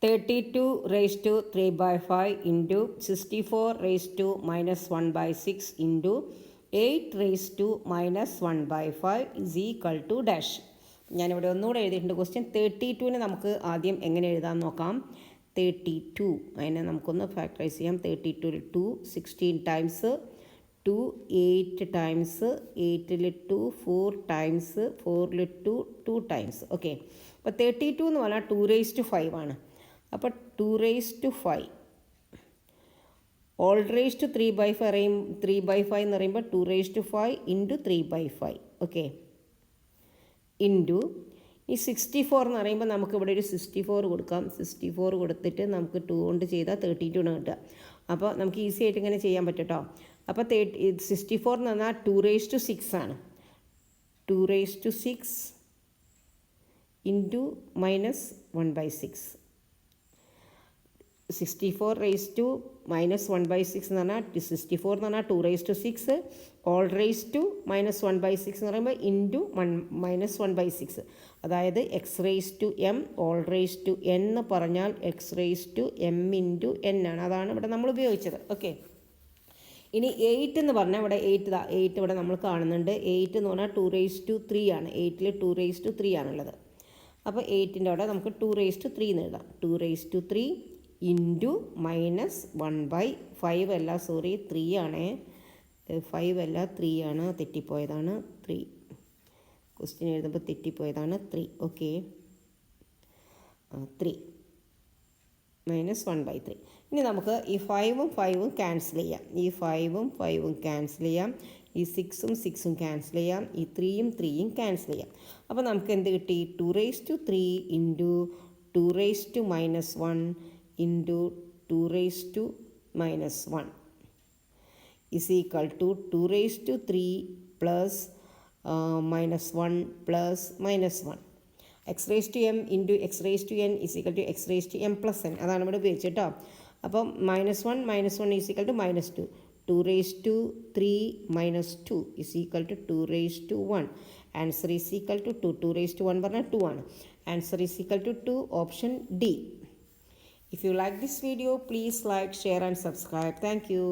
32 raised to 3 by 5 into 64 raised to minus 1 by 6 into 8 raised to minus 1 by 5 is equal to dash. ഞാനിവിടെ ഒന്നുകൂടെ എഴുതിയിട്ടുണ്ട്. Question 32ന് നമുക്ക് ആദ്യം എങ്ങനെ എഴുതാൻ നോക്കാം. 32 അതിനെ നമുക്കൊന്ന് ഫാക്ടറൈസ് ചെയ്യാം. 32 2 16 ടൈംസ് 2 8 ടൈംസ് 8ൽ 2 4 ടൈംസ് 4ൽ 2 2 ടൈംസ്. ഓക്കെ, അപ്പോൾ 32 എന്ന് പറഞ്ഞാൽ 2 raised to 5 ആണ്. അപ്പോൾ 2 raised to 5 all raised to 3 by 5 3 by 5 എന്ന് പറയുമ്പോൾ 2 raised to 5 into 3 by 5. Okay, into ഈ 64 എന്ന് പറയുമ്പോൾ നമുക്കിവിടെ ഒരു 64 കൊടുക്കാം. 64 കൊടുത്തിട്ട് നമുക്ക് 2 കൊണ്ട് ചെയ്താൽ 32 ആണ് കിട്ടുക. അപ്പോൾ നമുക്ക് ഈസി ആയിട്ട് ഇങ്ങനെ ചെയ്യാൻ പറ്റും കേട്ടോ. അപ്പോൾ 64 എന്ന് പറഞ്ഞാൽ 2 raised to 6 ആണ്. 2 raised to 6 into minus 1 by 6. 64 raised to minus 1 by 6 എന്ന് പറഞ്ഞാൽ 64 എന്ന് പറഞ്ഞാൽ 2 raised to 6 all raised to minus 1 by 6 എന്ന് പറയുമ്പോൾ ഇൻറ്റു മൈനസ് 1 by 6. അതായത് X raised to m all raised to n എന്ന് പറഞ്ഞാൽ X raised to m into n ആണ്. അതാണ് ഇവിടെ നമ്മൾ ഉപയോഗിച്ചത്. ഓക്കെ, ഇനി 8 എന്ന് പറഞ്ഞാൽ ഇവിടെ 8 ഇവിടെ നമ്മൾ കാണുന്നുണ്ട്. 8 എന്ന് പറഞ്ഞാൽ 2 raised to 3 ആണ്. 8ൽ 2 raised to 3 ആണുള്ളത്. അപ്പോൾ 8ൻ്റെ അവിടെ നമുക്ക് 2 raised to 3 എന്ന് എഴുതാം. 2 raised to 3 into minus 1 by 5 അല്ല, സോറി 3 ആണ്. 5 അല്ല 3 ആണ്, തെറ്റിപ്പോയതാണ്. 3 ക്വസ്റ്റ്യൻ എഴുതുമ്പോൾ തെറ്റിപ്പോയതാണ്. 3. Okay, 3 minus 1 by 3. ഇനി നമുക്ക് ഈ 5ഉം 5ഉം ക്യാൻസൽ ചെയ്യാം. ഈ 5ഉം 5ഉം ക്യാൻസൽ ചെയ്യാം. ഈ 6ഉം 6ഉം ക്യാൻസൽ ചെയ്യാം. ഈ 3യും 3യും ക്യാൻസൽ ചെയ്യാം. അപ്പോൾ നമുക്ക് എന്ത് കിട്ടി? 2 raised to 3 into 2 raised to minus 1 into 2 raised to minus 1 is equal to 2 raised to 3 plus minus 1 plus minus 1. x raised to m into x raised to n is equal to x raised to m plus n. അതാണ് ഇവിടെ ഉപയോഗിച്ചത് കേട്ടോ. അപ്പം minus 1 is equal to minus 2. 2 raised to 3 minus 2 is equal to 2 raised to 1. Answer is equal to 2. 2 raised to 1 പറഞ്ഞാൽ 2 ആണ്. Answer is equal to 2, option D. If you like this video, please like, share and subscribe. Thank you.